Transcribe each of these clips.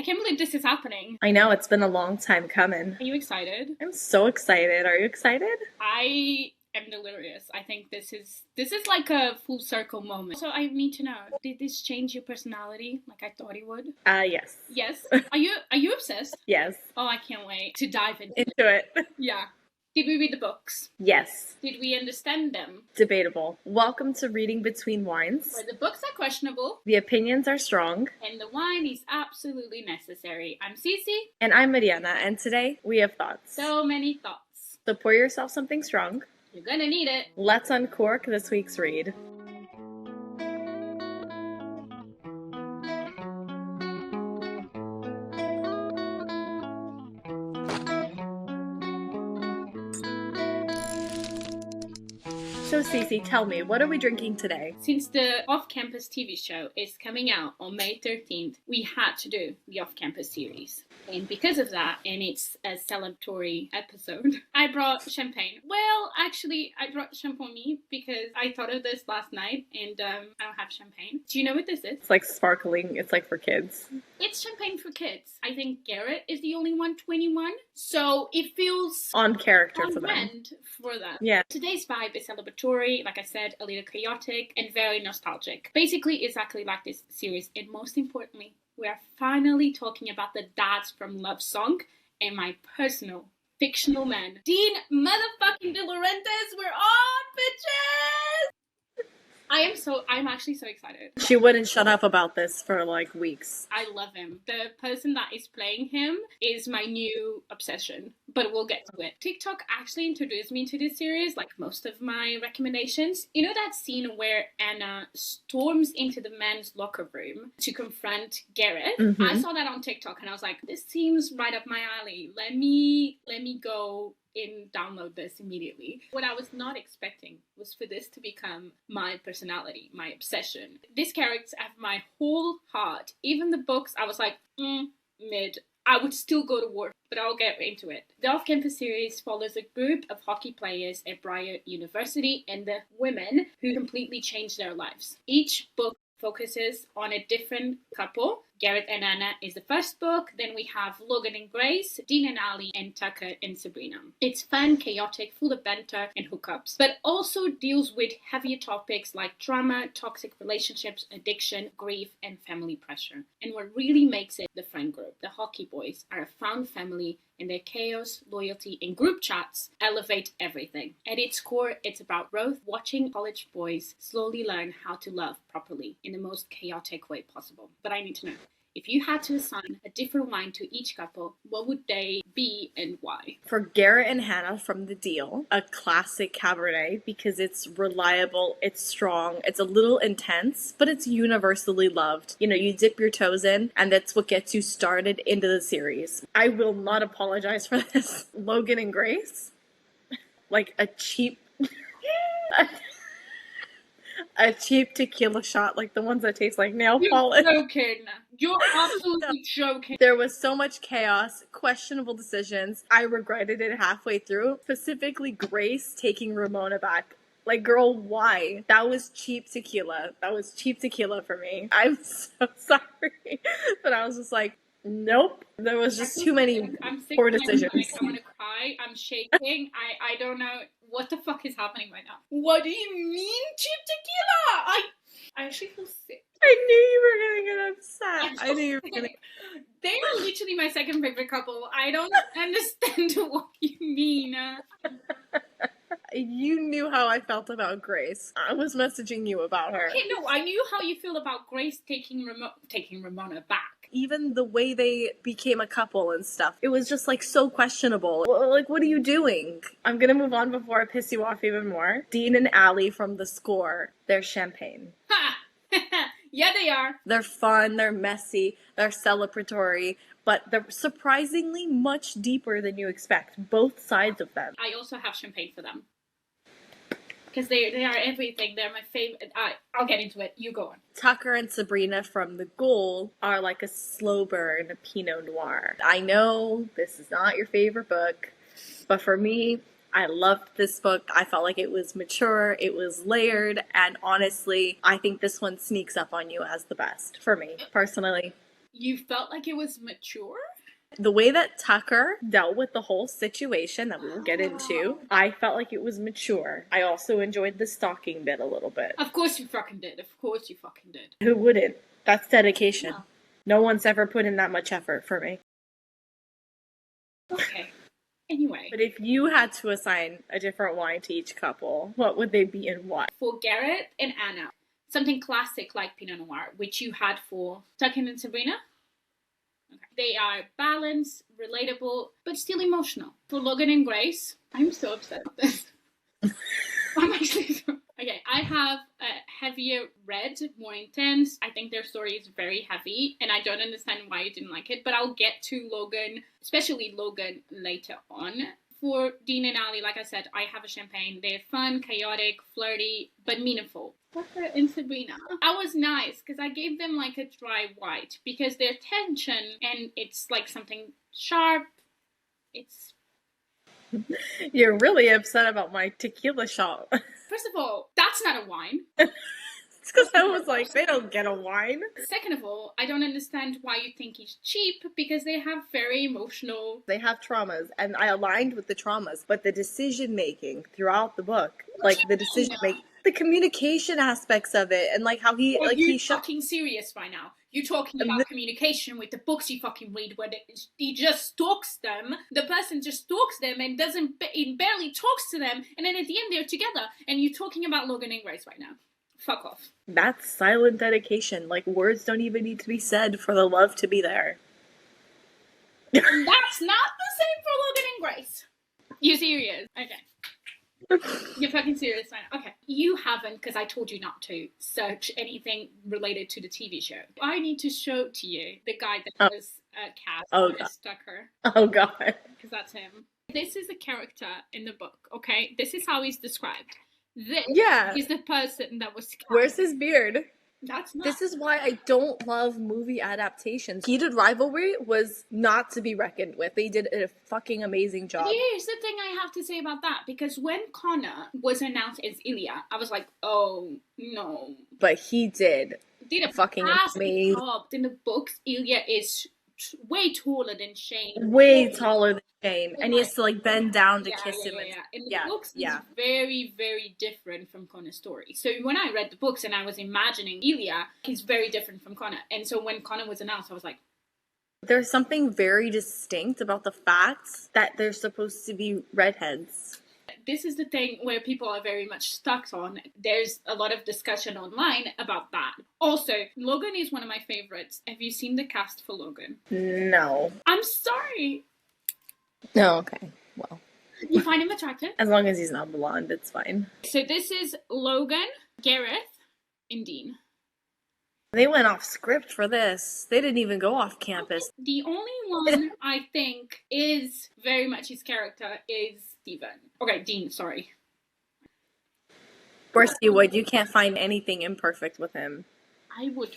can't believe this is happening. I know, it's been a long time coming. Are you excited? I'm so excited. Are you excited? I am delirious. I think this is like a full circle moment. So I need to know, did this change your personality like I thought it would? Yes. Yes. Are you obsessed? Yes. Oh, I can't wait to dive into it. Yeah. Did we read the books? Yes. Did we understand them? Debatable. Welcome to Reading Between Wines. Where the books are questionable. The opinions are strong. And the wine is absolutely necessary. I'm Cici. And I'm Mariana, and today we have thoughts. So many thoughts. So pour yourself something strong. You're gonna need it. Let's uncork this week's read. So Cici, tell me, what are we drinking today? Since the Off-Campus TV show is coming out on May 13th, we had to do the Off-Campus series. And because of that, and it's a celebratory episode, I brought champagne. Well, actually, I brought champagne because I thought of this last night, and I don't have champagne. Do you know what this is? It's like sparkling. It's like for kids. It's champagne for kids. I think Garrett is the only one 21, so it feels on character on for them. brand for them. Yeah. Today's vibe is celebratory, like I said, a little chaotic and very nostalgic. Basically, exactly like this series, and most importantly, we are finally talking about the dads from Love Song and my personal fictional man, Dean motherfucking De Laurentiis. We're on, bitches! I'm actually so excited. She wouldn't shut up about this for like weeks. I love him. The person that is playing him is my new obsession, but we'll get to it. TikTok actually introduced me to this series, like most of my recommendations. You know that scene where Anna storms into the men's locker room to confront Garrett? Mm-hmm. I saw that on TikTok and I was like, this seems right up my alley. Let me go and download this immediately. What I was not expecting was for this to become my personality, my obsession. These characters have my whole heart. Even the books, I was like, mid. I would still go to war, but I'll get into it. The Off-Campus series follows a group of hockey players at Briar University and the women who completely changed their lives. Each book focuses on a different couple. Garrett and Anna is the first book. Then we have Logan and Grace, Dean and Ali, and Tucker and Sabrina. It's fun, chaotic, full of banter and hookups, but also deals with heavier topics like trauma, toxic relationships, addiction, grief, and family pressure. And what really makes it the friend group, the hockey boys, are a found family, and their chaos, loyalty, and group chats elevate everything. At its core, it's about growth, watching college boys slowly learn how to love properly in the most chaotic way possible. But I need to know, if you had to assign a different wine to each couple, what would they be and why? For Garrett and Hannah from The Deal, a classic Cabernet because it's reliable, it's strong, it's a little intense, but it's universally loved. You know, you dip your toes in, and that's what gets you started into the series. I will not apologize for this. Logan and Grace, like a cheap... a cheap tequila shot, like the ones that taste like nail polish. You're joking. You're absolutely joking. There was so much chaos, questionable decisions. I regretted it halfway through. Specifically, Grace taking Ramona back. Like, girl, why? That was cheap tequila. That was cheap tequila for me. I'm so sorry. But I was just like, nope. There was just too many poor decisions. I want to cry. I'm shaking. I don't know what the fuck is happening right now. What do you mean cheap tequila? I actually feel sick. I knew you were gonna get upset. I knew you were gonna. They are literally my second favorite couple. I don't understand what you mean. You knew how I felt about Grace. I was messaging you about her. Okay, no, I knew how you feel about Grace taking Ramona back. Even the way they became a couple and stuff, it was just like so questionable. Like, what are you doing? I'm gonna move on before I piss you off even more. Dean and Ali from The Score, they're champagne. Ha! Yeah, they are. They're fun, they're messy, they're celebratory, but they're surprisingly much deeper than you expect. Both sides of them. I also have champagne for them. Because they are everything. They're my favorite. I'll get into it. You go on. Tucker and Sabrina from The Goal are like a slow burn Pinot Noir. I know this is not your favorite book, but for me, I loved this book. I felt like it was mature, it was layered, and honestly, I think this one sneaks up on you as the best, for me, personally. You felt like it was mature? The way that Tucker dealt with the whole situation that we will get into, I felt like it was mature. I also enjoyed the stalking bit a little bit. Of course you fucking did. Of course you fucking did. Who wouldn't? That's dedication. No. No one's ever put in that much effort for me. Okay. Anyway. But if you had to assign a different wine to each couple, what would they be and what? For Garrett and Anna, something classic like Pinot Noir, which you had for Tucker and Sabrina. Okay. They are balanced, relatable, but still emotional. For Logan and Grace, I'm so upset with this. I'm actually so... Okay, I have a heavier red, more intense. I think their story is very heavy, and I don't understand why you didn't like it, but I'll get to Logan, especially Logan, later on. For Dean and Ali, like I said, I have a champagne. They're fun, chaotic, flirty, but meaningful. Tucker and Sabrina. I was nice because I gave them like a dry white because their tension and it's like something sharp. It's... You're really upset about my tequila shot. First of all, that's not a wine. It's because I was like, they don't get a wine. Second of all, I don't understand why you think he's cheap because they have very emotional... They have traumas, and I aligned with the traumas, but the decision-making throughout the book, like the decision-making, the communication aspects of it, and like how he... Are like you he fucking serious right now? You're talking about communication with the books you fucking read where he just stalks them. The person just stalks them and he barely talks to them, and then at the end they're together, and you're talking about Logan and Grace right now. Fuck off. That's silent dedication. Like, words don't even need to be said for the love to be there. And that's not the same for Logan and Grace. You serious? Okay. You're fucking serious right now. Okay. You haven't, because I told you not to, search anything related to the TV show. I need to show to you the guy that was cast as Tucker. Oh, God. Because that's him. This is a character in the book, okay? This is how he's described. This is the person that was cast. Where's his beard? That's not... This is why I don't love movie adaptations. Heated Rivalry was not to be reckoned with. They did a fucking amazing job. Here's the thing I have to say about that. Because when Connor was announced as Ilya, I was like, oh, no. But he did a fucking amazing job. In the books, Ilya is way taller than Shane. Way taller than Shane. And he has to, like, bend down to kiss him. In the books, it's very, very different from Connor's story. So when I read the books and I was imagining Ilya, he's very different from Connor. And so when Connor was announced, I was like... There's something very distinct about the fact that they're supposed to be redheads. This is the thing where people are very much stuck on. There's a lot of discussion online about that. Also, Logan is one of my favorites. Have you seen the cast for Logan? No. I'm sorry. No, okay. Well. You find him attractive? As long as he's not blonde, it's fine. So this is Logan, Gareth, and Dean. They went off script for this. They didn't even go off campus. The only one I think is very much his character is Steven. Okay, Dean, sorry. Of course you would. You can't find anything imperfect with him. I would.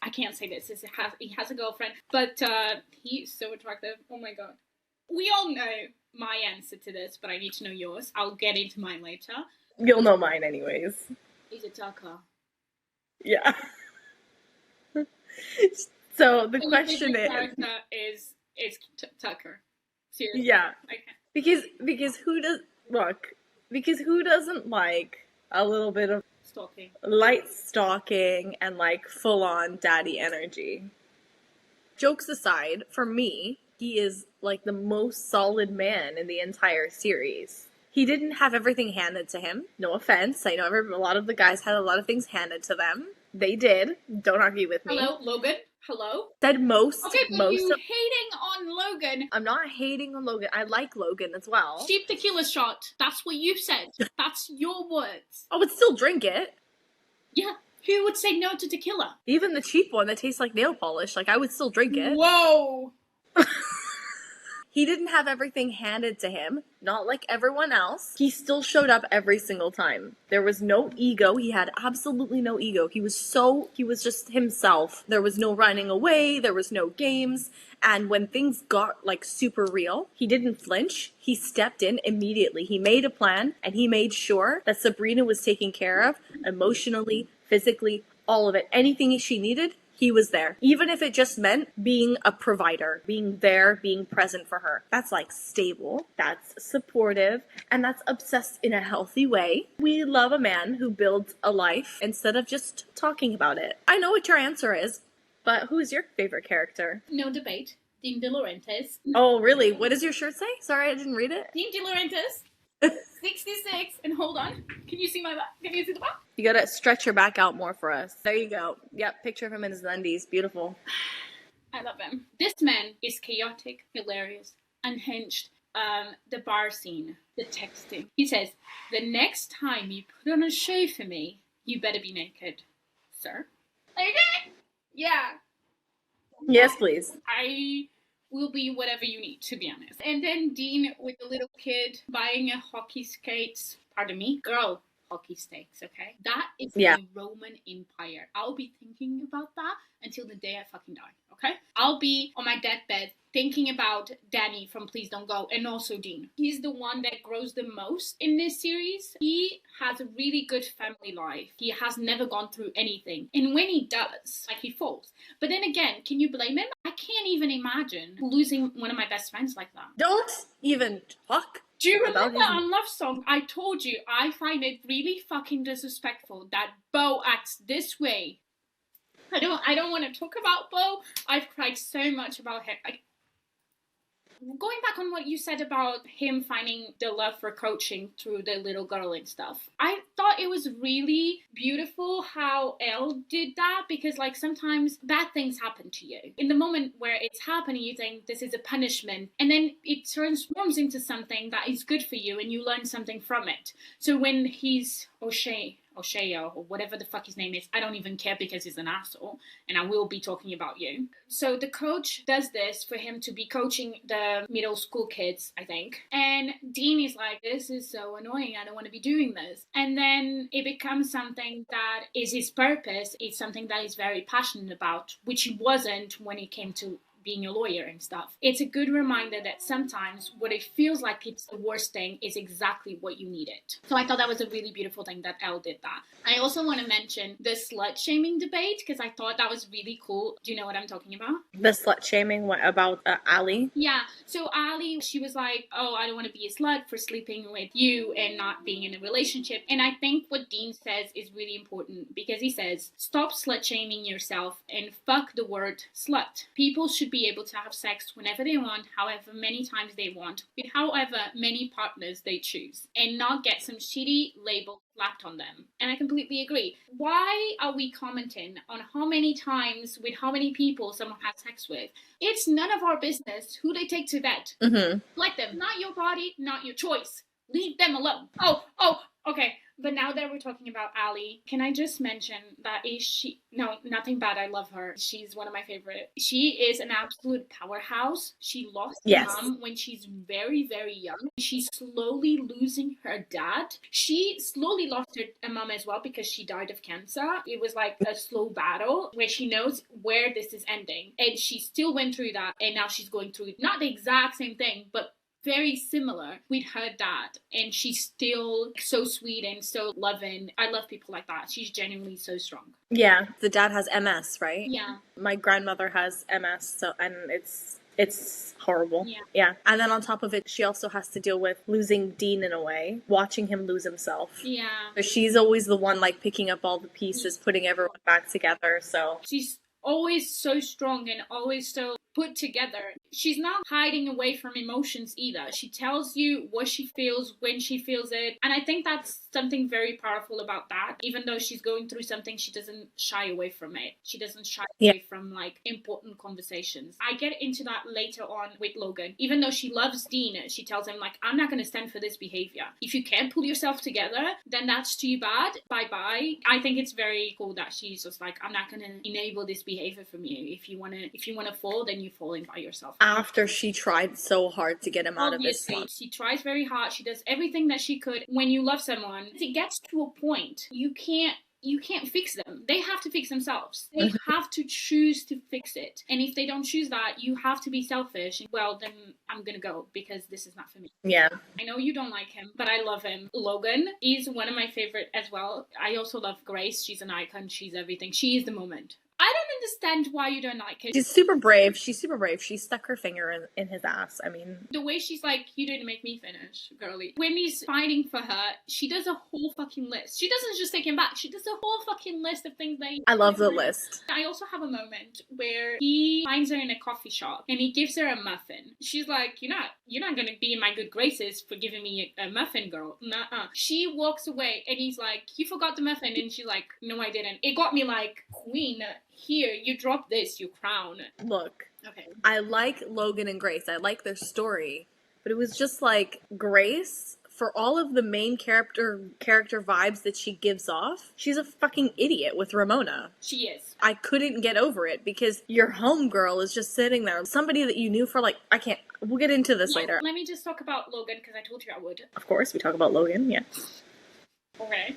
I can't say this. He has a girlfriend, but he's so attractive. Oh my god. We all know my answer to this, but I need to know yours. I'll get into mine later. You'll know mine anyways. Is it Tucker? Yeah. So the question is... character is Tucker. Seriously. Yeah. Okay. Because who does... Look. Because who doesn't like a little bit of... Stalking. Light stalking and, like, full-on daddy energy. Jokes aside, for me, he is, like, the most solid man in the entire series. He didn't have everything handed to him. No offense. I know a lot of the guys had a lot of things handed to them. They did. Don't argue with me. Hello, Logan? Hello? Said most. Okay, but most you hating on Logan. I'm not hating on Logan. I like Logan as well. Cheap tequila shot. That's what you said. That's your words. I would still drink it. Yeah. Who would say no to tequila? Even the cheap one that tastes like nail polish. Like, I would still drink it. Whoa! He didn't have everything handed to him, not like everyone else. He still showed up every single time. There was no ego. He had absolutely no ego. He was just himself. There was no running away. There was no games. And when things got, like, super real, he didn't flinch. He stepped in immediately. He made a plan, and he made sure that Sabrina was taken care of emotionally, physically, all of it. Anything she needed, he was there. Even if it just meant being a provider, being there, being present for her. That's like stable, that's supportive, and that's obsessed in a healthy way. We love a man who builds a life instead of just talking about it. I know what your answer is, but who's your favorite character? No debate. Dean De Laurentiis. Oh, really? What does your shirt say? Sorry, I didn't read it. Dean De Laurentiis. 66. And hold on. Can you see my back? Can you see the back? You gotta stretch your back out more for us. There you go. Yep, picture of him in his undies. Beautiful. I love him. This man is chaotic, hilarious, unhinged. The bar scene, the texting. He says, "The next time you put on a show for me, you better be naked, sir." Okay? Yeah. Yes, please. I will be whatever you need, to be honest. And then Dean with the little kid buying a hockey skates. Pardon me, girl. Hockey stakes, okay? That is the Roman Empire. I'll be thinking about that until the day I fucking die, okay? I'll be on my deathbed thinking about Danny from Please Don't Go, and also Dean. He's the one that grows the most in this series. He has a really good family life. He has never gone through anything. And when he does, like, he falls. But then again, can you blame him? I can't even imagine losing one of my best friends like that. Don't even talk. Do you remember on Love Song, I told you I find it really fucking disrespectful that Bo acts this way. I don't want to talk about Bo. I've cried so much about him. Going back on what you said about him finding the love for coaching through the little girl and stuff, I thought it was really beautiful how Elle did that, because like sometimes bad things happen to you. In the moment where it's happening, you think this is a punishment, and then it transforms into something that is good for you and you learn something from it. So when he's O'Shea, or whatever the fuck his name is, I don't even care because he's an asshole, and I will be talking about you. So the coach does this for him to be coaching the middle school kids, I think. And Dean is like, this is so annoying, I don't want to be doing this. And then it becomes something that is his purpose, it's something that he's very passionate about, which he wasn't when it came to being a lawyer and stuff. It's a good reminder that sometimes what it feels like it's the worst thing is exactly what you needed. So I thought that was a really beautiful thing that Elle did that. I also want to mention the slut shaming debate, because I thought that was really cool. Do you know what I'm talking about? The slut shaming about Ali? Yeah. So Ali, she was like, oh, I don't want to be a slut for sleeping with you and not being in a relationship. And I think what Dean says is really important, because he says, stop slut shaming yourself and fuck the word slut. People should be able to have sex whenever they want, however many times they want, with however many partners they choose, and not get some shitty label slapped on them. And I completely agree. Why are we commenting on how many times with how many people someone has sex with? It's none of our business who they take to bed. Let them. Not your body, not your choice. Leave them alone. Oh, okay. But now that we're talking about Ali, can I just mention that no, nothing bad. I love her. She's one of my favorite. She is an absolute powerhouse. She lost her mom when she's very, very young. She's slowly losing her dad. She slowly lost her mom as well because she died of cancer. It was like a slow battle where she knows where this is ending. And she still went through that. And now she's going through not the exact same thing, but very similar with her dad, and she's still so sweet and so loving. I love people like that. She's genuinely so strong. Yeah, the dad has MS, right? Yeah. My grandmother has MS, and it's horrible. Yeah. And then on top of it, she also has to deal with losing Dean in a way, watching him lose himself. Yeah. So she's always the one like picking up all the pieces, putting everyone back together. So she's always so strong and always so put together. She's not hiding away from emotions either. She tells you what she feels when she feels it. And I think that's something very powerful about that. Even though she's going through something, she doesn't shy away from it. She doesn't shy away from like important conversations. I get into that later on with Logan. Even though she loves Dean, she tells him like, I'm not going to stand for this behavior. If you can't pull yourself together, then that's too bad. Bye-bye. I think it's very cool that she's just like, I'm not going to enable this behavior from you. If you want to fall, then you're falling by yourself. After she tried so hard to get him out of his slump. She tries very hard. She does everything that she could. When you love someone, it gets to a point you can't fix them. They have to fix themselves. They have to choose to fix it. And if they don't choose that, you have to be selfish. Well, then I'm gonna go because this is not for me. Yeah. I know you don't like him, but I love him. Logan is one of my favorite as well. I also love Grace. She's an icon. She's everything. She is the moment. I don't understand why you don't like it. She's super brave. She's super brave. She stuck her finger in his ass. I mean, the way she's like, you didn't make me finish, girly. When he's fighting for her, she does a whole fucking list. She doesn't just take him back. She does a whole fucking list of things that I love the list. I also have a moment where he finds her in a coffee shop and he gives her a muffin. She's like, you're not gonna be in my good graces for giving me a muffin, girl. Nuh-uh. She walks away and he's like, you forgot the muffin. And she's like, no, I didn't. It got me like, queen, here, you drop this, you crown. Look. Okay. I like Logan and Grace. I like their story. But it was just like Grace, for all of the main character vibes that she gives off, she's a fucking idiot with Ramona. She is. I couldn't get over it because your homegirl is just sitting there. Somebody that you knew for like, I can't, we'll get into this later. Let me just talk about Logan because I told you I would. Of course, we talk about Logan, yeah. Okay.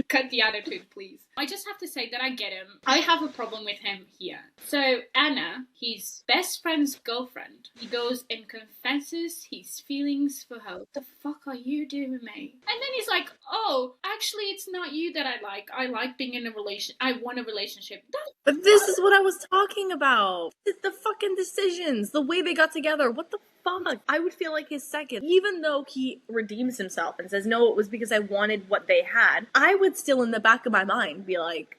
Cut the attitude, please. I just have to say that I get him. I have a problem with him here. So, Anna, his best friend's girlfriend, he goes and confesses his feelings for her. What the fuck are you doing, mate? And then he's like, oh, actually, it's not you that I like. I like being in a relation. I want a relationship. But this is what I was talking about. The fucking decisions, the way they got together. What the fuck? I would feel like his second. Even though he redeems himself and says, no, it was because I wanted what they had, I would still in the back of my mind be like,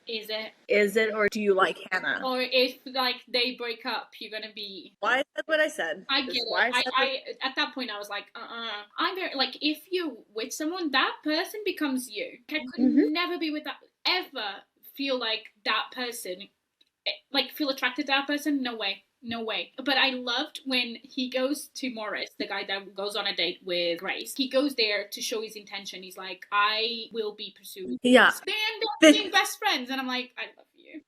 is it, or do you like Hannah? Or if like they break up, you're gonna be. Why I said what I said. I get it. I at that point I was like, I'm very like, if you're with someone, that person becomes you. I could never be with that, ever feel like that person, like feel attracted to that person. No way. No way. But I loved when he goes to Morris, the guy that goes on a date with Grace. He goes there to show his intention. He's like, I will be pursuing. Yeah. They end up being best friends. And I'm like, I love you.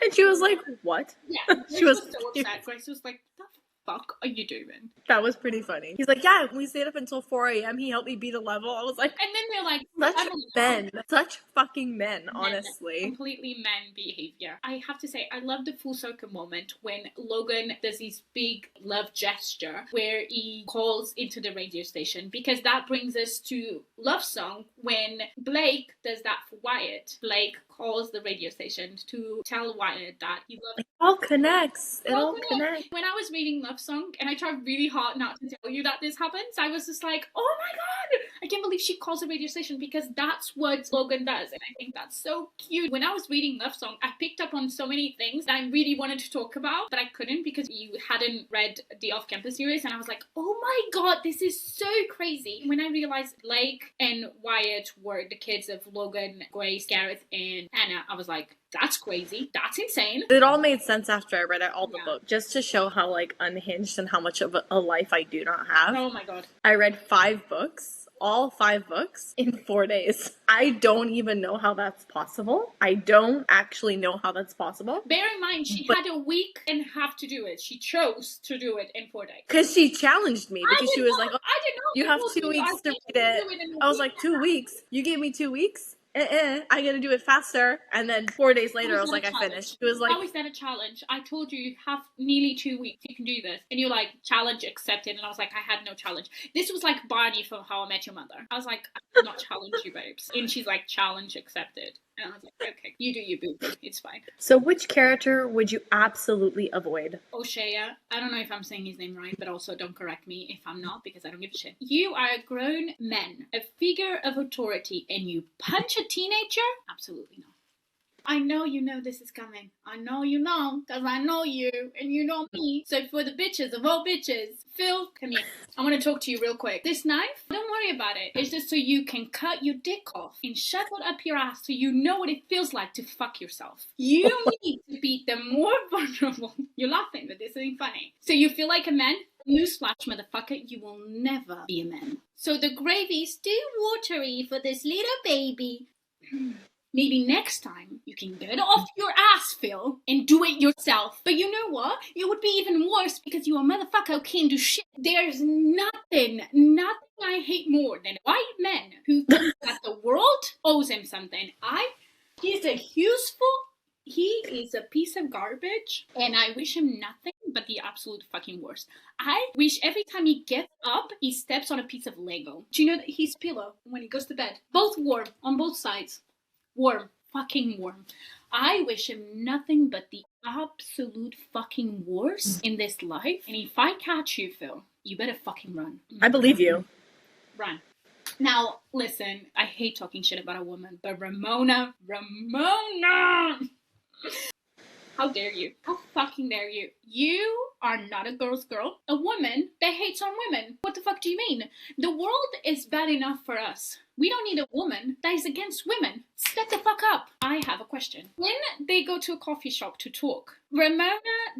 And she was like, what? Yeah. She was so upset. Grace was like, what the fuck are you doing? That was pretty funny. He's like, yeah, we stayed up until 4 a.m. He helped me beat a level. I was like, and then they're like, such fucking men, honestly. Completely men behavior. I have to say, I love the full circle moment when Logan does his big love gesture where he calls into the radio station, because that brings us to Love Song when Blake does that for Wyatt. Blake calls the radio station to tell Wyatt that he loves. It all connects. It all connects. When I was reading Love Song, and I tried really hard not to tell you that this happens, I was just like, oh my god, I can't believe she calls the radio station, because that's what Logan does, and I think that's so cute. When I was reading Love Song, I picked up on so many things that I really wanted to talk about, but I couldn't because you hadn't read the Off-Campus series, and I was like, oh my god, this is so crazy. When I realized Blake and Wyatt were the kids of Logan, Grace, Gareth, and Anna, I was like, that's crazy. That's insane. It all made sense after I read all the books, just to show how like unhinged and how much of a life I do not have. Oh my god. I read 5 books, all 5 books in 4 days. I don't even know how that's possible. I don't actually know how that's possible. Bear in mind, she had a week and a half to do it. She chose to do it in 4 days. Because she challenged me, because she was like, oh, I didn't know. you have 2 weeks to read it. I was like, 2 weeks? You gave me 2 weeks? I gotta do it faster. And then 4 days later, I was like, I finished. It was like, how is that a challenge? I told you have nearly 2 weeks. You can do this. And you're like, challenge accepted. And I was like, I had no challenge. This was like Barney from How I Met Your Mother. I was like, I did not challenge you, babes. And she's like, challenge accepted. And I was like, okay, you do you, boo. It's fine. So which character would you absolutely avoid? O'Shea. I don't know if I'm saying his name right, but also don't correct me if I'm not, because I don't give a shit. You are a grown man, a figure of authority, and you punch a teenager? Absolutely not. I know you know this is coming. I know you know, because I know you, and you know me. So for the bitches of all bitches, Phil, come here. I want to talk to you real quick. This knife, don't worry about it. It's just so you can cut your dick off and shove it up your ass so you know what it feels like to fuck yourself. You need to be the more vulnerable. You're laughing, but this ain't funny. So you feel like a man? Newsflash, motherfucker, you will never be a man. So the gravy's too watery for this little baby. Maybe next time you can get it off your ass, Phil, and do it yourself. But you know what? It would be even worse because you're a motherfucker who can't do shit. There's nothing I hate more than white men who think that the world owes him something. He is a piece of garbage, and I wish him nothing but the absolute fucking worst. I wish every time he gets up, he steps on a piece of Lego. Do you know that his pillow, when he goes to bed, both warm, on both sides. Warm. Fucking warm. I wish him nothing but the absolute fucking worst in this life. And if I catch you, Phil, you better fucking run. I believe you. Run. Now, listen, I hate talking shit about a woman, but Ramona! How dare you? How fucking dare you? You are not a girl's girl. A woman that hates on women. What the fuck do you mean? The world is bad enough for us. We don't need a woman that is against women. Step the fuck up. I have a question. When they go to a coffee shop to talk, Ramona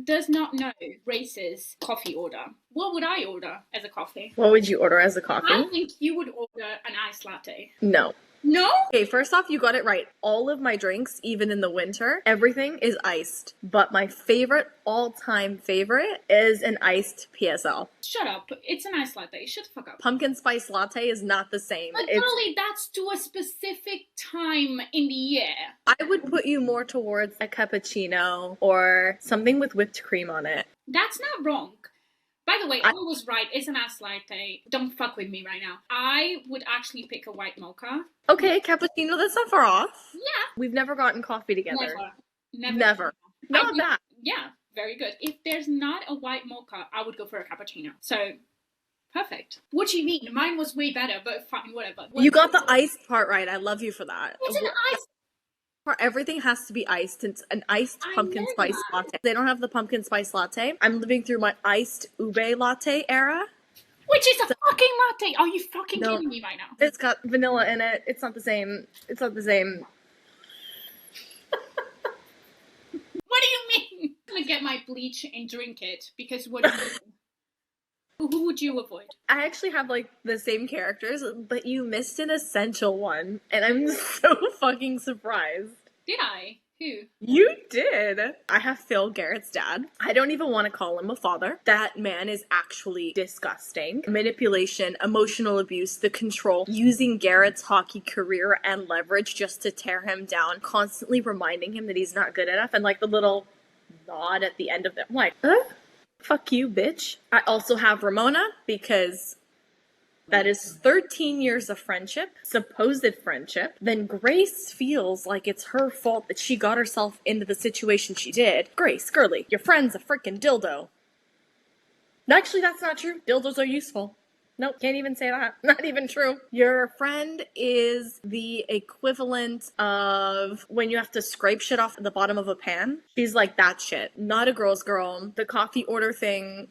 does not know Race's coffee order. What would I order as a coffee? What would you order as a coffee? I think you would order an iced latte. No. No? Okay, first off, you got it right. All of my drinks, even in the winter, everything is iced. But my favorite, all-time favorite, is an iced PSL. Shut up. It's an iced latte. Shut the fuck up. Pumpkin spice latte is not the same. But girlie, that's to a specific time in the year. I would put you more towards a cappuccino or something with whipped cream on it. That's not wrong. By the way, I was right. It's an iced latte. Don't fuck with me right now. I would actually pick a white mocha. Okay, cappuccino, that's not far off. Yeah. We've never gotten coffee together. Never. Not that. Yeah, very good. If there's not a white mocha, I would go for a cappuccino. So, perfect. What do you mean? Mine was way better, but fine, whatever. You got the iced part right. I love you for that. It's an iced. Everything has to be iced. It's an iced pumpkin spice latte. They don't have the pumpkin spice latte. I'm living through my iced ube latte era. Which is a fucking latte. Are you fucking kidding me right now? It's got vanilla in it. It's not the same. It's not the same. What do you mean? I'm gonna get my bleach and drink it because what do you mean? Who would you avoid? I actually have like the same characters, but you missed an essential one, and I'm so fucking surprised. Did I? Who? You did. I have Phil, Garrett's dad. I don't even want to call him a father. That man is actually disgusting. Manipulation, emotional abuse, the control, using Garrett's hockey career and leverage just to tear him down, constantly reminding him that he's not good enough, and like the little nod at the end of it. I'm like, fuck you, bitch. I also have Ramona because that is 13 years of friendship, supposed friendship. Then Grace feels like it's her fault that she got herself into the situation she did. Grace, girly, your friend's a freaking dildo. Actually, that's not true. Dildos are useful. Nope, can't even say that. Not even true. Your friend is the equivalent of when you have to scrape shit off the bottom of a pan. She's like that shit. Not a girl's girl. The coffee order thing,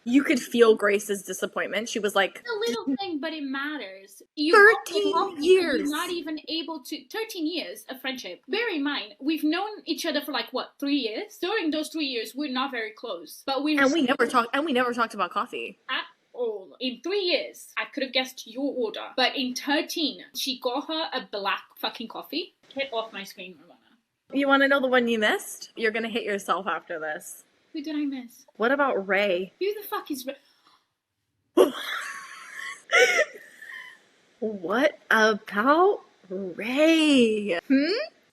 you could feel Grace's disappointment. She was like, it's a little thing, but it matters. 13 years. You're not even able to. 13 years of friendship. Bear in mind, we've known each other for like what, 3 years? During those 3 years, we're not very close. But we never talked about coffee. At all. In 3 years, I could have guessed your order. But in 13, she got her a black fucking coffee. Get off my screen, Ramona. You want to know the one you missed? You're gonna hit yourself after this. Who did I miss? What about Ray? Who the fuck is Ray? What about Ray?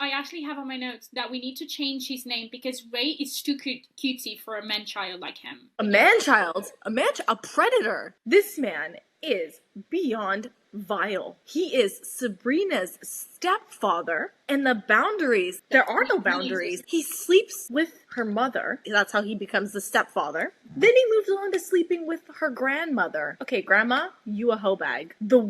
I actually have on my notes that we need to change his name because Ray is too cutesy for a man-child like him. A man-child? A predator? This man is beyond vile. He is Sabrina's stepfather, and the boundaries, there are no boundaries. He sleeps with her mother. That's how he becomes the stepfather. Then he moves on to sleeping with her grandmother. Okay, grandma, you a hoe bag. The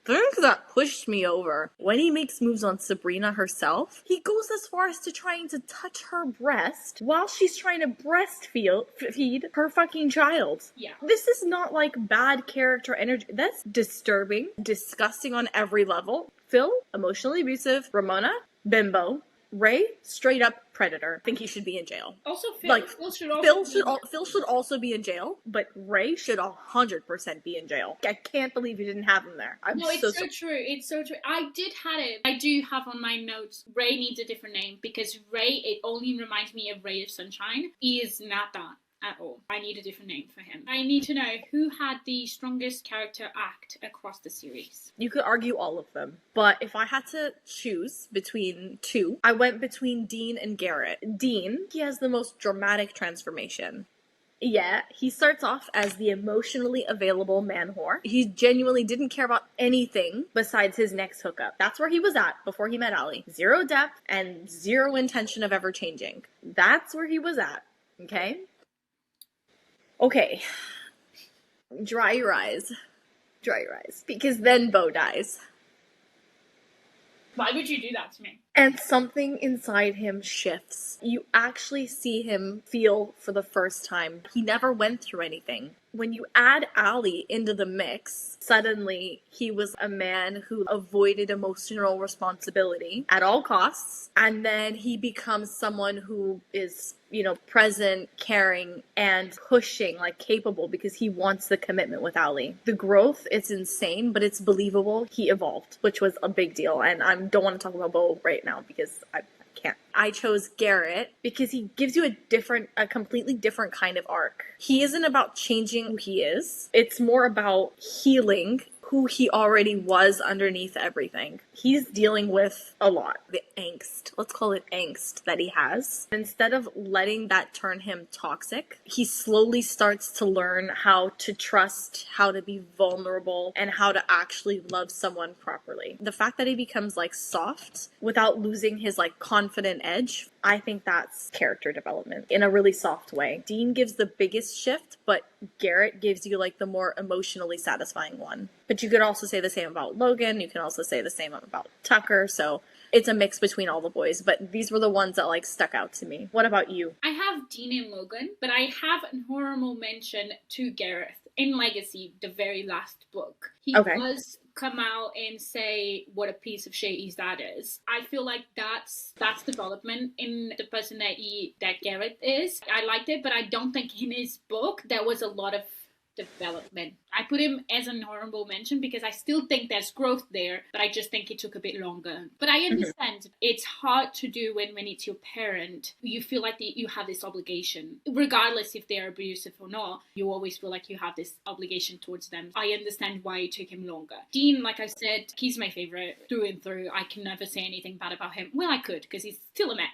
thing that pushed me over, when he makes moves on Sabrina herself, he goes as far as to trying to touch her breast while she's trying to breastfeed her fucking child. Yeah. This is not like bad character energy. That's disturbing, disgusting on every level. Phil, emotionally abusive. Ramona, bimbo. Ray, straight up predator. I think he should be in jail. Also, Phil should also be in jail, but Ray should 100% be in jail. I can't believe you didn't have him there. It's so true. It's so true. I do have on my notes, Ray needs a different name because Ray, it only reminds me of Ray of Sunshine. He is not that at all. I need a different name for him. I need to know who had the strongest character act across the series. You could argue all of them, but if I had to choose between two, I went between Dean and Garrett. Dean, he has the most dramatic transformation. Yeah, he starts off as the emotionally available man whore. He genuinely didn't care about anything besides his next hookup. That's where he was at before he met Ali. Zero depth and zero intention of ever changing. That's where he was at, okay? Okay. Dry your eyes. Dry your eyes. Because then Bo dies. Why would you do that to me? And something inside him shifts. You actually see him feel for the first time. He never went through anything. When you add Ali into the mix, suddenly he was a man who avoided emotional responsibility at all costs. And then he becomes someone who is, present, caring, and pushing, capable, because he wants the commitment with Ali. The growth is insane, but it's believable. He evolved, which was a big deal. And I don't want to talk about Bo right now because I can't. I chose Garrett because he gives you a completely different kind of arc. He isn't about changing who he is. It's more about healing who he already was underneath everything. He's dealing with a lot. The angst, let's call it angst, that he has. Instead of letting that turn him toxic, he slowly starts to learn how to trust, how to be vulnerable, and how to actually love someone properly. The fact that he becomes soft without losing his confident edge, I think that's character development in a really soft way. Dean gives the biggest shift, but Garrett gives you the more emotionally satisfying one. But you could also say the same about Logan. You can also say the same about Tucker. So it's a mix between all the boys. But these were the ones that stuck out to me. What about you? I have Dean and Logan, but I have an honorable mention to Gareth in Legacy, the very last book. He does come out and say what a piece of shit his dad is. I feel like that's development in the person that Gareth is. I liked it, but I don't think in his book there was a lot of development. I put him as an honorable mention because I still think there's growth there, but I just think it took a bit longer. But I understand it's hard to do when it's your parent. You feel like you have this obligation, regardless if they're abusive or not. You always feel like you have this obligation towards them. I understand why it took him longer. Dean, like I said, he's my favorite through and through. I can never say anything bad about him. Well, I could, because he's still a man.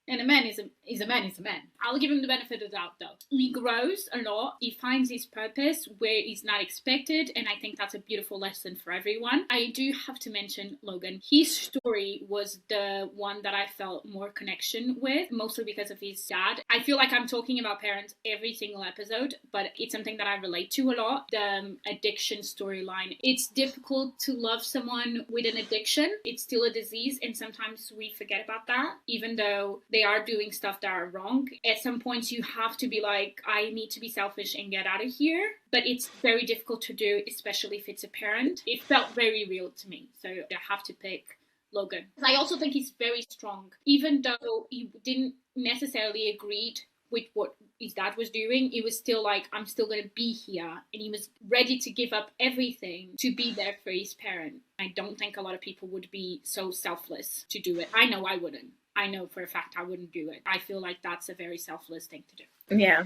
And a man is a man. I'll give him the benefit of the doubt, though. He grows a lot. He finds his purpose where he's not expected. And I think that's a beautiful lesson for everyone. I do have to mention Logan. His story was the one that I felt more connection with, mostly because of his dad. I feel like I'm talking about parents every single episode, but it's something that I relate to a lot. The addiction storyline. It's difficult to love someone with an addiction. It's still a disease. And sometimes we forget about that, even though they are doing stuff that are wrong. At some points you have to be I need to be selfish and get out of here. But it's very difficult to do, especially if it's a parent. It felt very real to me. So I have to pick Logan. I also think he's very strong. Even though he didn't necessarily agree with what his dad was doing, he was still I'm still going to be here. And he was ready to give up everything to be there for his parent. I don't think a lot of people would be so selfless to do it. I know I wouldn't. I know for a fact I wouldn't do it. I feel like that's a very selfless thing to do. Yeah.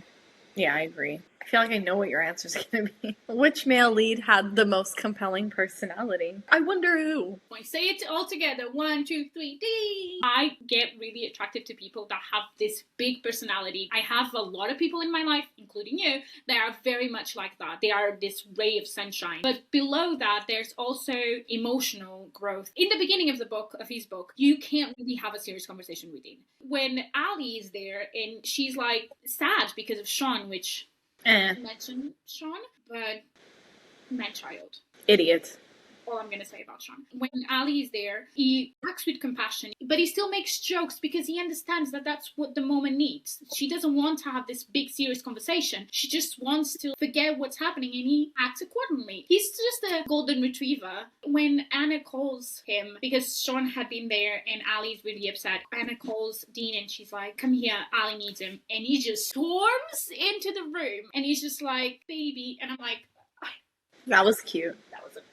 Yeah, I agree. I feel like I know what your answer is going to be. Which male lead had the most compelling personality? I wonder who. I say it all together. 1, 2, 3, D. I get really attracted to people that have this big personality. I have a lot of people in my life, including you, that are very much like that. They are this ray of sunshine. But below that, there's also emotional growth. In the beginning of his book, you can't really have a serious conversation with him. When Ali is there and she's sad because of Sean, which mention Sean, but man-child. Idiot. All I'm going to say about Sean. When Ali is there, he acts with compassion, but he still makes jokes because he understands that that's what the moment needs. She doesn't want to have this big, serious conversation. She just wants to forget what's happening, and he acts accordingly. He's just a golden retriever. When Anna calls him, because Sean had been there and Ali's really upset, Anna calls Dean and she's like, come here, Ali needs him. And he just storms into the room and he's just like, baby. And I'm like, that was cute. That was adorable.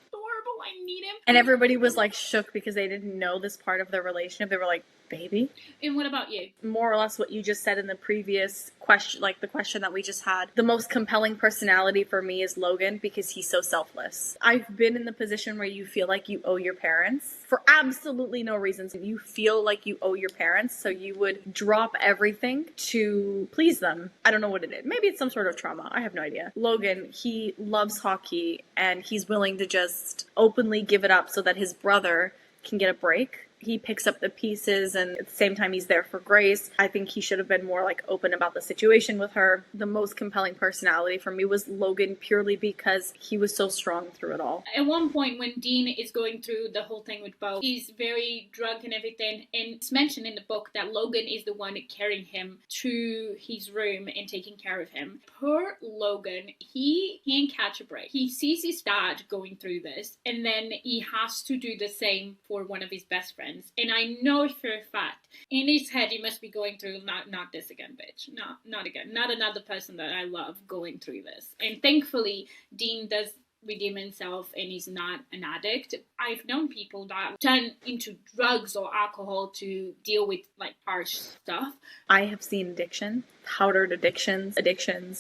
I need him. And everybody was shook because they didn't know this part of their relationship. They were like, baby. And what about you? More or less what you just said in the previous question, like the question that we just had. The most compelling personality for me is Logan because he's so selfless. I've been in the position where you feel like you owe your parents for absolutely no reasons. You feel like you owe your parents, so you would drop everything to please them. I don't know what it is. Maybe it's some sort of trauma. I have no idea. Logan, he loves hockey and he's willing to just openly give it up so that his brother can get a break. He picks up the pieces, and at the same time he's there for Grace. I think he should have been more like open about the situation with her. The most compelling personality for me was Logan, purely because he was so strong through it all. At one point when Dean is going through the whole thing with Bo, he's very drunk and everything, and it's mentioned in the book that Logan is the one carrying him to his room and taking care of him. Poor Logan, he can't catch a break. He sees his dad going through this, and then he has to do the same for one of his best friends. And I know for a fact, in his head, he must be going through, not this again, bitch. Not again. Not another person that I love going through this. And thankfully, Dean does redeem himself and he's not an addict. I've known people that turn into drugs or alcohol to deal with like harsh stuff. I have seen addiction, powdered addictions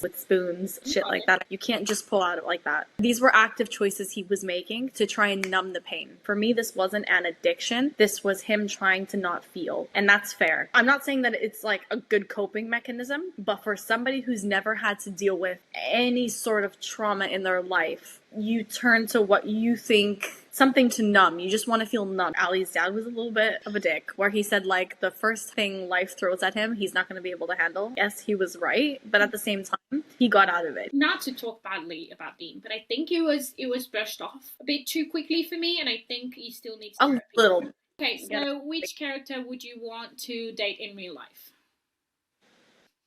with spoons, shit like that. You can't just pull out it like that. These were active choices he was making to try and numb the pain. For me, this wasn't an addiction. This was him trying to not feel. And that's fair. I'm not saying that it's like a good coping mechanism, but for somebody who's never had to deal with any sort of trauma in their life, you turn to what you think, something to numb. You just want to feel numb. Allie's dad was a little bit of a dick, where he said, like, the first thing life throws at him, he's not going to be able to handle. Yes, he was right, but at the same time, he got out of it. Not to talk badly about Dean, but I think it was brushed off a bit too quickly for me, and I think he still needs therapy. A little. Okay, so which character would you want to date in real life?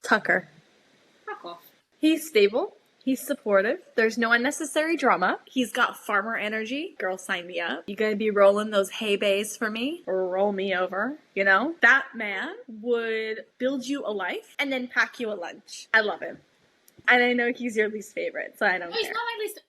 Tucker. Fuck off. He's stable. He's supportive. There's no unnecessary drama. He's got farmer energy. Girl, sign me up. You gotta be rolling those hay bays for me, or roll me over, you know? That man would build you a life and then pack you a lunch. I love him. And I know he's your least favorite, so I don't care. He's not my least...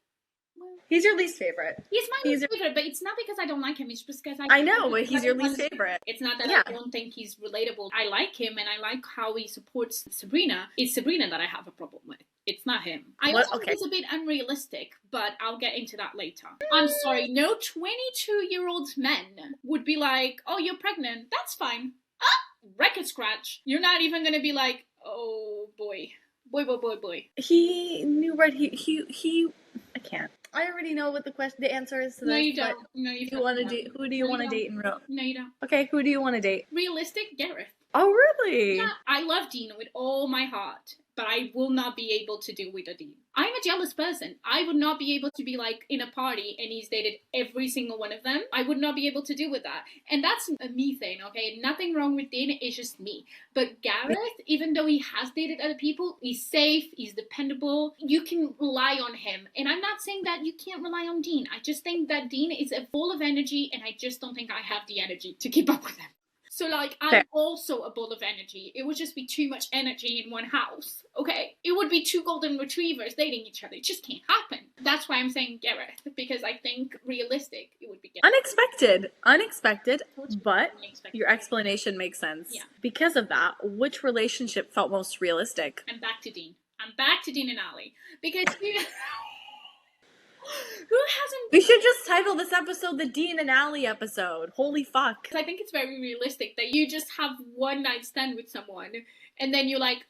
He's your least favorite. He's my least favorite, but it's not because I don't like him. It's just because I know, but he's your least favorite. It's not that I don't think he's relatable. I like him, and I like how he supports Sabrina. It's Sabrina that I have a problem with. It's not him. I also think he's a bit unrealistic, but I'll get into that later. I'm sorry, no 22-year-old men would be like, oh, you're pregnant. That's fine. Ah, record scratch. You're not even going to be like, oh, boy. Boy. He knew what he I can't. I already know what the answer is to this. No, you don't. No, you don't. Who do you want to date in real? No, you don't. Okay, who do you want to date? Realistic, Gareth. Oh, really? Yeah, I love Dean with all my heart, but I will not be able to deal with a Dean. I'm a jealous person. I would not be able to be like in a party and he's dated every single one of them. I would not be able to deal with that. And that's a me thing, okay? Nothing wrong with Dean, it's just me. But Gareth, even though he has dated other people, he's safe, he's dependable. You can rely on him. And I'm not saying that you can't rely on Dean. I just think that Dean is full of energy and I just don't think I have the energy to keep up with him. So, like, I'm also a ball of energy. It would just be too much energy in one house, okay? It would be two golden retrievers dating each other. It just can't happen. That's why I'm saying Gareth, because I think realistic, it would be Gareth. Unexpected, but your explanation makes sense. Yeah. Because of that, which relationship felt most realistic? I'm back to Dean and Ali. Because... Who hasn't... We should just title this episode the Dean and Allie episode. Holy fuck. I think it's very realistic that you just have one night stand with someone and then you're like,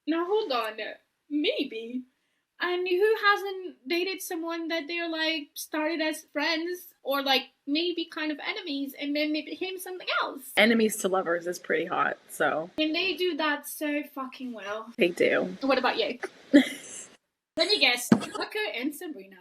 now hold on, maybe. And who hasn't dated someone that they're like started as friends or like maybe kind of enemies and then they became something else? Enemies to lovers is pretty hot, so. And they do that so fucking well. They do. What about you? Let me guess, Tucker and Sabrina.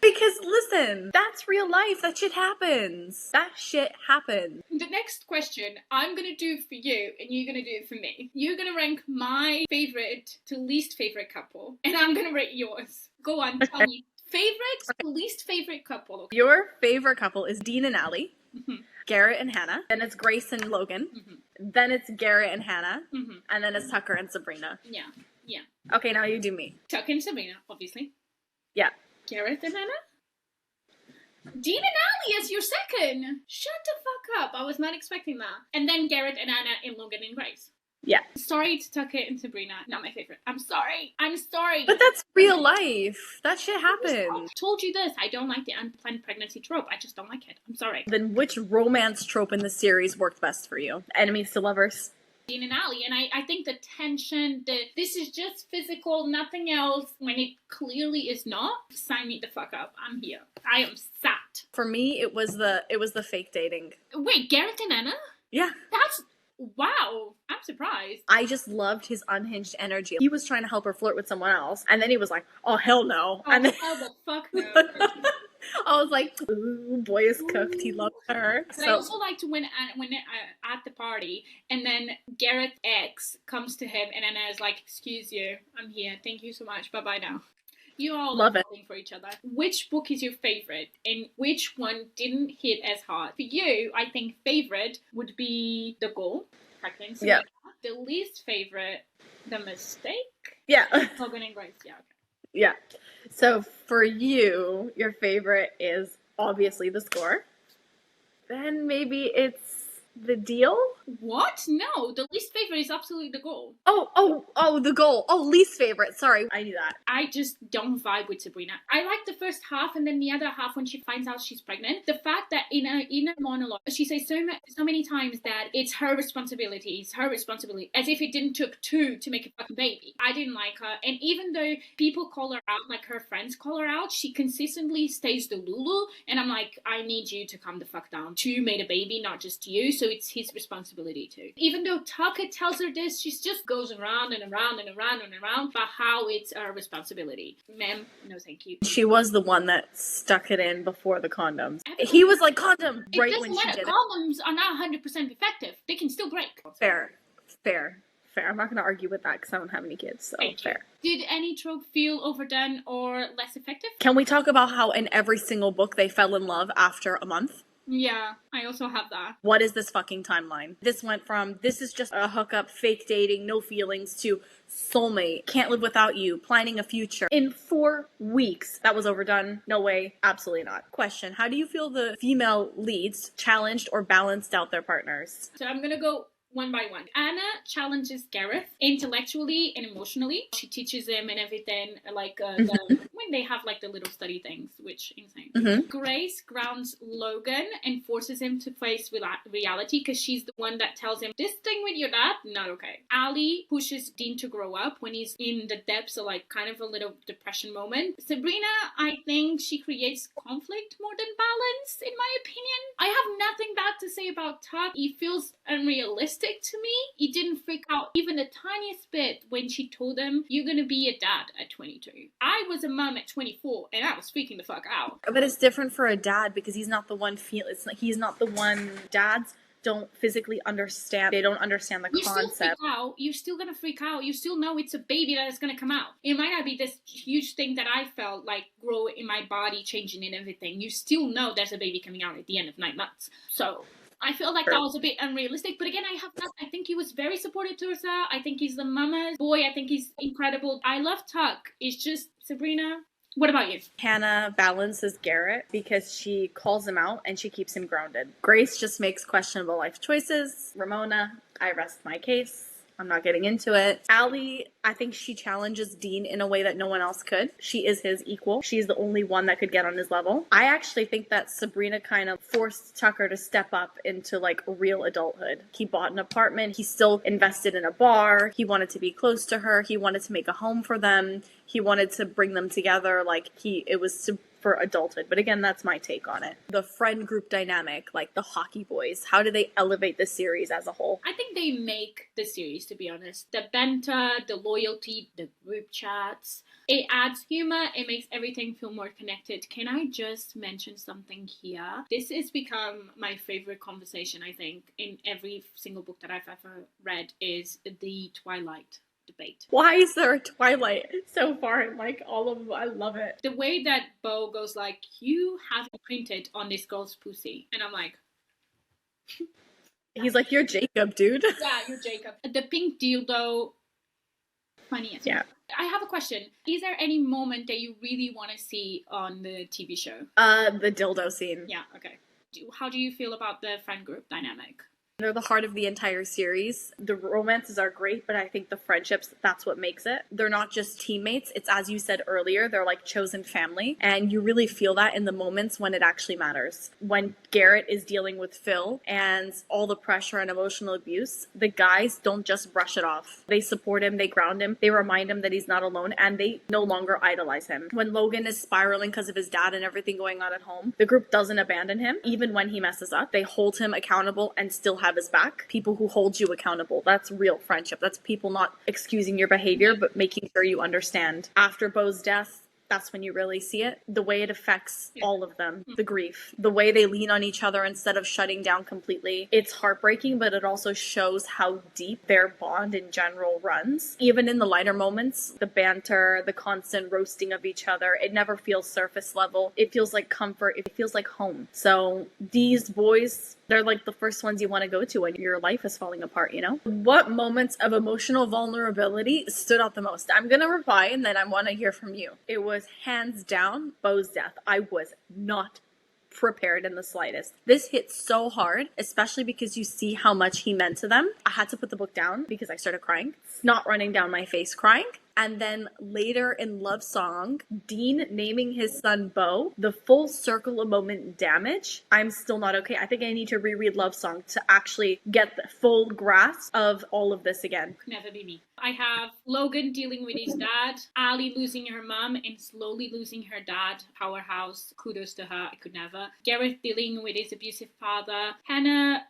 Because, listen, that's real life. That shit happens. The next question I'm going to do for you, and you're going to do it for me. You're going to rank my favorite to least favorite couple, and I'm going to rate yours. Go on, tell me. Favorite to least favorite couple. Okay. Your favorite couple is Dean and Allie. Mm-hmm. Garrett and Hannah. Then it's Grace and Logan. Mm-hmm. Then it's Garrett and Hannah. Mm-hmm. And then it's Tucker and Sabrina. Yeah. Okay, now you do me. Tucker and Sabrina, obviously. Yeah. Gareth and Hannah? Dean and Ali as your second. Shut the fuck up. I was not expecting that. And then Garrett and Anna in Logan and Grace. Yeah. Sorry to tuck it and Sabrina. Not my favorite. I'm sorry. But that's real life. That shit happens. I told you this. I don't like the unplanned pregnancy trope. I just don't like it. I'm sorry. Then which romance trope in the series worked best for you? Enemies to lovers? Dean and Ali, and I think the tension, this is just physical, nothing else, when it clearly is not. Sign me the fuck up. I'm here. I am sat. For me, it was the fake dating. Wait, Garrett and Anna? Yeah. That's wow. I'm surprised. I just loved his unhinged energy. He was trying to help her flirt with someone else, and then he was like, "Oh hell no!" Oh, and then hell the fuck no. I was like, "Ooh, boy is cooked." He loved her. But I also liked when at the party, and then Garrett's ex comes to him, and Anna is like, "Excuse you, I'm here. Thank you so much. Bye bye now." You all love it for each other. Which book is your favorite, and which one didn't hit as hard for you? I think favorite would be The Goal. Yeah. The least favorite, The Mistake. Yeah. Logan and Grace. Yeah. Okay. Yeah. So for you, your favorite is obviously The Score. Then maybe it's The Deal? What? No, the least favorite is absolutely The Goal. Oh, The Goal. Oh, least favorite. Sorry, I knew that. I just don't vibe with Sabrina. I like the first half, and then the other half when she finds out she's pregnant. The fact that in a monologue, she says so many times that it's her responsibility, as if it didn't took two to make a fucking baby. I didn't like her, and even though people call her out, like her friends call her out, she consistently stays the Lulu, and I'm like, I need you to calm the fuck down. Two made a baby, not just you, so it's his responsibility too. Even though Tucker tells her this, she just goes around and around and around and around about how it's her responsibility. Ma'am, no thank you. She was the one that stuck it in before the condoms. He was like, condom, right when she did it. Condoms are not 100% effective. They can still break. Fair. I'm not going to argue with that because I don't have any kids, so fair. Did any trope feel overdone or less effective? Can we talk about how in every single book they fell in love after a month? Yeah, I also have that. What is this fucking timeline? This went from, this is just a hookup, fake dating, no feelings, to soulmate, can't live without you, planning a future. In 4 weeks. That was overdone. No way. Absolutely not. Question, how do you feel the female leads challenged or balanced out their partners? So I'm gonna go one by one. Anna challenges Gareth intellectually and emotionally. She teaches him and everything, like when they have like the little study things, which insane. Mm-hmm. Grace grounds Logan and forces him to face reality because she's the one that tells him this thing with your dad, not okay. Ali pushes Dean to grow up when he's in the depths of like kind of a little depression moment. Sabrina, I think she creates conflict more than balance, in my opinion. I have nothing bad to say about Tuck. He feels unrealistic to me. He didn't freak out even the tiniest bit when she told him, you're gonna be a dad at 22. I was a mom at 24 and I was freaking the fuck out. But it's different for a dad because he's not the one he's not the one. Dads don't physically understand. They don't understand the concept. You're still gonna freak out. You still know it's a baby that is gonna come out. It might not be this huge thing that I felt like grow in my body, changing and everything. You still know there's a baby coming out at the end of 9 months. So I feel like that was a bit unrealistic, but again, I think he was very supportive towards her. I think he's the mama's boy. I think he's incredible. I love Tuck. It's just, Sabrina, what about you? Hannah balances Garrett because she calls him out and she keeps him grounded. Grace just makes questionable life choices. Ramona, I rest my case. I'm not getting into it. Ali, I think she challenges Dean in a way that no one else could. She is his equal. She's the only one that could get on his level. I actually think that Sabrina kind of forced Tucker to step up into like real adulthood. He bought an apartment. He still invested in a bar. He wanted to be close to her. He wanted to make a home for them. He wanted to bring them together. Like it was for adulthood. But again, that's my take on it. The friend group dynamic, like the hockey boys, how do they elevate the series as a whole? I think they make the series, to be honest. The banter, the loyalty, the group chats. It adds humor. It makes everything feel more connected. Can I just mention something here? This has become my favorite conversation, I think, in every single book that I've ever read is the Twilight debate. Why is there a Twilight so far in like all of them? I love it. The way that Bo goes like, you have imprinted on this girl's pussy. And I'm like... He's like, you're Jacob, dude. Yeah, you're Jacob. The pink dildo... Funny as Yeah. well. I have a question. Is there any moment that you really want to see on the TV show? The dildo scene. Yeah, okay. How do you feel about the friend group dynamic? They're the heart of the entire series. The romances are great, but I think the friendships, that's what makes it. They're not just teammates. It's, as you said earlier, they're like chosen family. And you really feel that in the moments when it actually matters. When Garrett is dealing with Phil and all the pressure and emotional abuse, the guys don't just brush it off. They support him, they ground him, they remind him that he's not alone, and they no longer idolize him. When Logan is spiraling because of his dad and everything going on at home, the group doesn't abandon him. Even when he messes up, they hold him accountable and still have his back. People who hold you accountable. That's real friendship. That's people not excusing your behavior, but making sure you understand. After Beau's death, that's when you really see it. The way it affects all of them. The grief. The way they lean on each other instead of shutting down completely. It's heartbreaking, but it also shows how deep their bond in general runs. Even in the lighter moments, the banter, the constant roasting of each other, it never feels surface level. It feels like comfort. It feels like home. So these boys, they're like the first ones you want to go to when your life is falling apart, you know? What moments of emotional vulnerability stood out the most? I'm going to reply and then I want to hear from you. It was hands down Beau's death. I was not prepared in the slightest. This hit so hard, especially because you see how much he meant to them. I had to put the book down because I started crying. Snot running down my face crying. And then later in Love Song, Dean naming his son Beau, the full circle of moment damage, I'm still not okay. I think I need to reread Love Song to actually get the full grasp of all of this again. Could never be me. I have Logan dealing with his dad, Ali losing her mom and slowly losing her dad. Powerhouse, kudos to her, I could never. Gareth dealing with his abusive father. Hannah,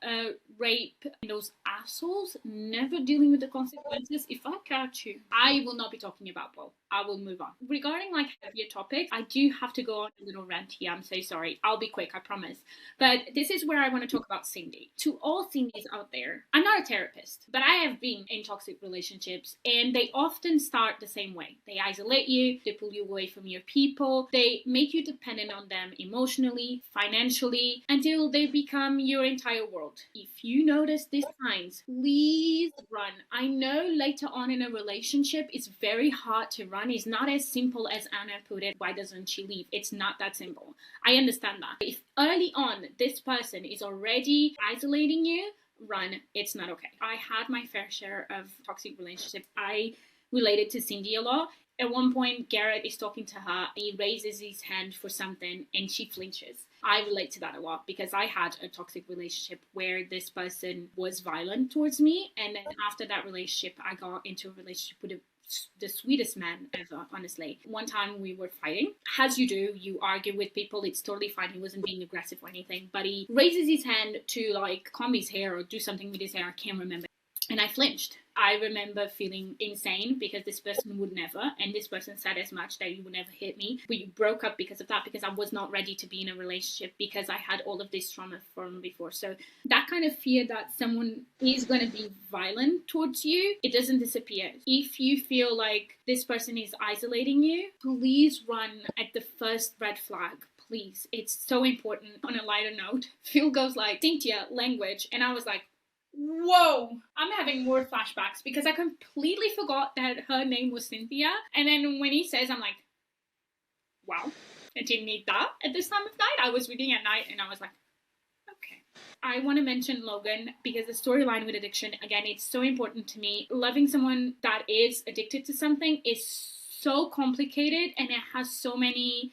rape, and those assholes never dealing with the consequences. If I catch you, I will not be talking about Beau. I will move on. Regarding like heavier topics, I do have to go on a little rant here. I'm so sorry. I'll be quick, I promise. But this is where I want to talk about Cindy. To all Cindys out there, I'm not a therapist, but I have been in toxic relationships and they often start the same way. They isolate you, they pull you away from your people, they make you dependent on them emotionally, financially, until they become your entire world. If you notice these signs, please run. I know later on in a relationship, it's very hard to run. It's not as simple as Anna put it. Why doesn't she leave? It's not that simple. I understand that. If early on this person is already isolating you, run. It's not okay. I had my fair share of toxic relationships. I related to Cindy a lot. At one point, Garrett is talking to her. He raises his hand for something and she flinches. I relate to that a lot because I had a toxic relationship where this person was violent towards me. And then after that relationship, I got into a relationship with the sweetest man ever, honestly. One time we were fighting. As you do, you argue with people. It's totally fine. He wasn't being aggressive or anything. But he raises his hand to like comb his hair or do something with his hair. I can't remember. And I flinched. I remember feeling insane because this person would never, and this person said as much that you would never hit me. We broke up because of that, because I was not ready to be in a relationship because I had all of this trauma from before. So that kind of fear that someone is going to be violent towards you, it doesn't disappear. If you feel like this person is isolating you, please run at the first red flag. Please. It's so important. On a lighter note, Phil goes like, Cynthia, language. And I was like, whoa, I'm having more flashbacks because I completely forgot that her name was Cynthia. And then when he says, I'm like, wow, I didn't need that at this time of night. I was reading at night and I was like, okay. I want to mention Logan because the storyline with addiction, again, it's so important to me. Loving someone that is addicted to something is so complicated and it has so many...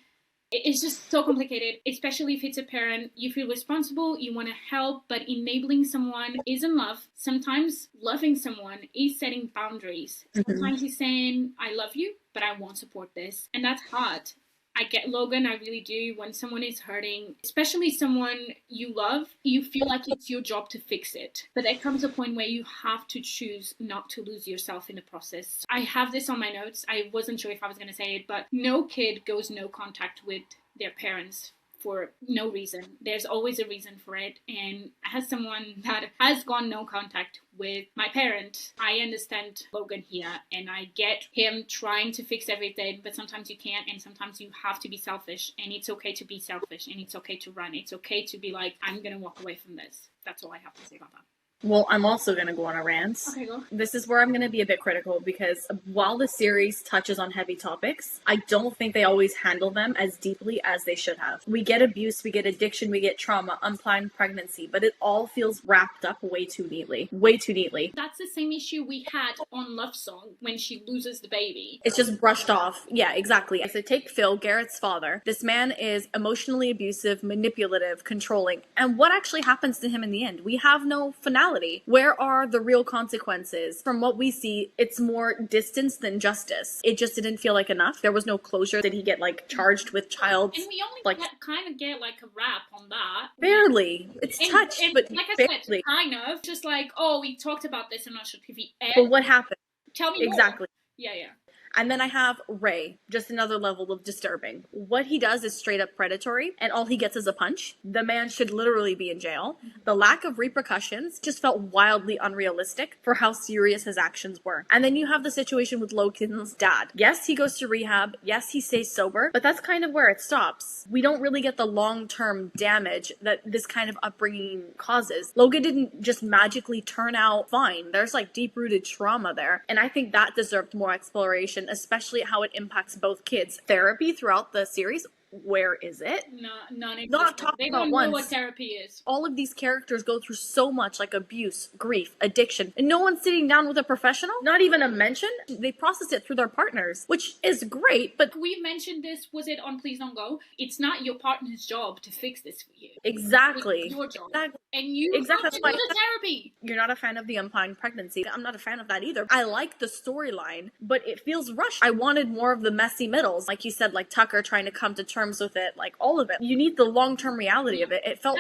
It's just so complicated, especially if it's a parent. You feel responsible, you want to help, but enabling someone isn't love. Sometimes loving someone is setting boundaries. Sometimes he's saying, I love you, but I won't support this. And that's hard. I get Logan, I really do. When someone is hurting, especially someone you love, you feel like it's your job to fix it. But there comes a point where you have to choose not to lose yourself in the process. I have this on my notes. I wasn't sure if I was going to say it, but no kid goes no contact with their parents for no reason. There's always a reason for it. And as someone that has gone no contact with my parent, I understand Logan here and I get him trying to fix everything, but sometimes you can't and sometimes you have to be selfish, and it's okay to be selfish and it's okay to run. It's okay to be like, I'm gonna walk away from this. That's all I have to say about that. Well, I'm also going to go on a rant. Okay, go. This is where I'm going to be a bit critical because while the series touches on heavy topics, I don't think they always handle them as deeply as they should have. We get abuse, we get addiction, we get trauma, unplanned pregnancy, but it all feels wrapped up way too neatly. Way too neatly. That's the same issue we had on Love Song when she loses the baby. It's just brushed off. Yeah, exactly. So take Phil, Garrett's father. This man is emotionally abusive, manipulative, controlling. And what actually happens to him in the end? We have no finality. Where are the real consequences? From what we see, it's more distance than justice. It just didn't feel like enough. There was no closure. Did he get like charged with child? And we only kind of get like a wrap on that. Barely. It's touched, but like I barely. said, kind of just like, oh, we talked about this on National TV. But what happened? Tell me exactly. More. Yeah. And then I have Ray, just another level of disturbing. What he does is straight up predatory, and all he gets is a punch. The man should literally be in jail. The lack of repercussions just felt wildly unrealistic for how serious his actions were. And then you have the situation with Logan's dad. Yes, he goes to rehab. Yes, he stays sober, but that's kind of where it stops. We don't really get the long-term damage that this kind of upbringing causes. Logan didn't just magically turn out fine. There's like deep-rooted trauma there, and I think that deserved more exploration, especially how it impacts both kids. Therapy throughout the series, where is it? No, none. Not talked they about don't once. know what therapy is. All of these characters go through so much, like abuse, grief, addiction, and no one's sitting down with a professional. Not even a mention. They process it through their partners, which is great, but we mentioned this. Was it on Please Don't Go? It's not your partner's job to fix this for you. Exactly. It's your job. Exactly. And you exactly. have to go to therapy. You're not a fan of the unplanned pregnancy. I'm not a fan of that either. I like the storyline, but it feels rushed. I wanted more of the messy middles. Like you said, like Tucker trying to come to terms with it, like all of it. You need the long-term reality of it. It felt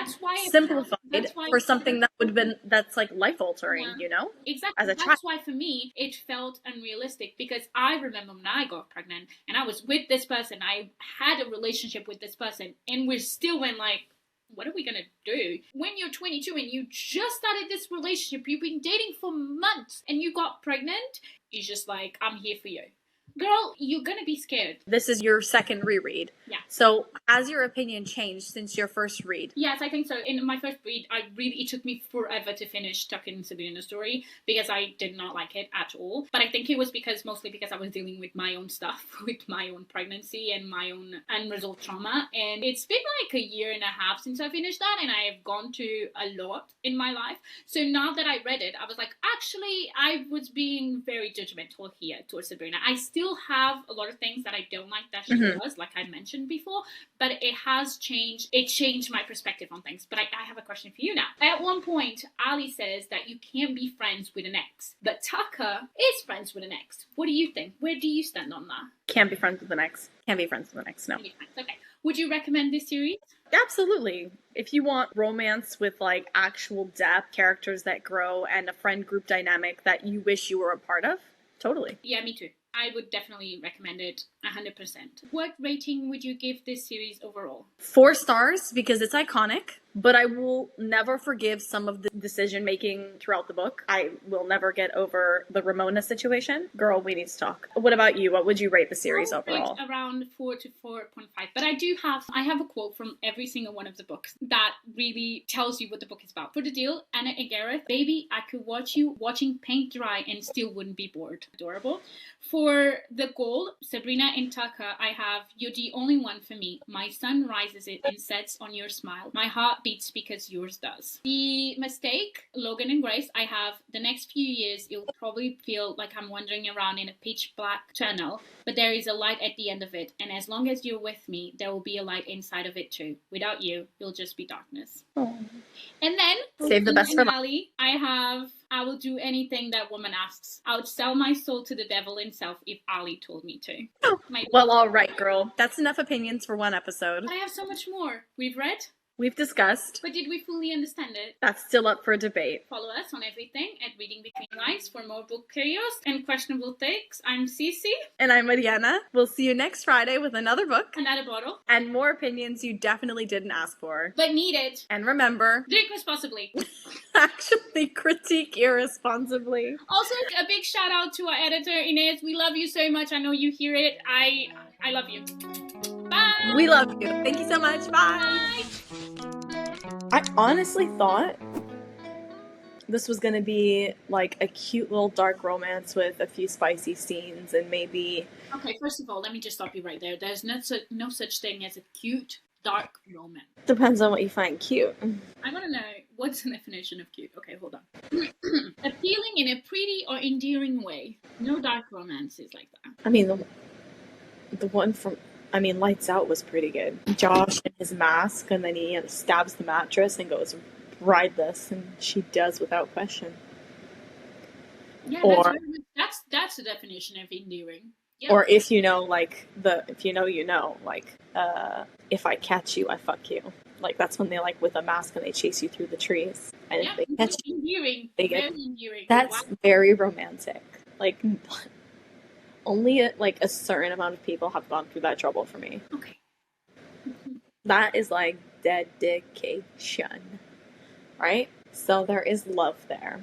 simplified for something that would have been, that's like life-altering, you know? Exactly. As a child. That's why for me, it felt unrealistic because I remember when I got pregnant and I was with this person, I had a relationship with this person, and we still went like, what are we gonna do? When you're 22 and you just started this relationship, you've been dating for months and you got pregnant, it's just like, I'm here for you. Girl, you're gonna be scared. This is your second reread. Yeah. So, has your opinion changed since your first read? Yes, I think so. In my first read, it took me forever to finish Tucker and Sabrina's story because I did not like it at all. But I think it was mostly because I was dealing with my own stuff, with my own pregnancy and my own unresolved trauma. And it's been like a year and a half since I finished that, and I have gone through a lot in my life. So now that I read it, I was like, actually, I was being very judgmental here towards Sabrina. I still have a lot of things that I don't like that she does, like I mentioned before, but it has changed. It changed my perspective on things. But I have a question for you now. At one point, Ali says that you can't be friends with an ex, but Tucker is friends with an ex. What do you think? Where do you stand on that? Can't be friends with an ex. Can't be friends with an ex, no. Okay. Would you recommend this series? Absolutely. If you want romance with like actual depth, characters that grow, and a friend group dynamic that you wish you were a part of, totally. Yeah, me too. I would definitely recommend it 100%. What rating would you give this series overall? 4 stars because it's iconic, but I will never forgive some of the decision making throughout the book. I will never get over the Ramona situation. Girl, we need to talk. What about you? What would you rate the series overall? Around 4 to 4.5. But I have a quote from every single one of the books that really tells you what the book is about. For the deal, Anna and Gareth, baby, I could watch you watching paint dry and still wouldn't be bored. Adorable. For the gold, Sabrina and Tucker, I have, you're the only one for me. My sun rises and sets on your smile. My heart beats because yours does. The mistake, Logan and Grace, I have, the next few years, you'll probably feel like I'm wandering around in a pitch black tunnel, but there is a light at the end of it. And as long as you're with me, there will be a light inside of it too. Without you, you'll just be darkness. Oh. And then, save the best for last. I will do anything that woman asks. I would sell my soul to the devil himself if Ali told me to. Oh. Well, all right, girl. That's enough opinions for one episode. I have so much more. We've read. We've discussed. But did we fully understand it? That's still up for debate. Follow us on everything at Reading Between Lines for more book chaos and questionable takes. I'm Cici. And I'm Mariana. We'll see you next Friday with another book. Another bottle. And more opinions you definitely didn't ask for. But needed. And remember, drink responsibly. Actually critique irresponsibly. Also, a big shout out to our editor, Inez. We love you so much. I know you hear it. I love you. Bye. We love you. Thank you so much. Bye. Bye. I honestly thought this was going to be like a cute little dark romance with a few spicy scenes and maybe... Okay, first of all, let me just stop you right there. There's no such thing as a cute, dark romance. Depends on what you find cute. I want to know, what's the definition of cute? Okay, hold on. Appealing in a pretty or endearing way. No dark romances like that. I mean, the one from... I mean, Lights Out was pretty good. Josh in his mask, and then he stabs the mattress and goes, ride this, and she does without question. Yeah, that's the definition of endearing. Yep. Or if you know, like, if you know, like, if I catch you, I fuck you. Like, that's when they, like, with a mask and they chase you through the trees. And if they catch you, endearing. Very endearing. That's very romantic. Like, only, a certain amount of people have gone through that trouble for me. Okay. That is, like, dedication. Right? So there is love there.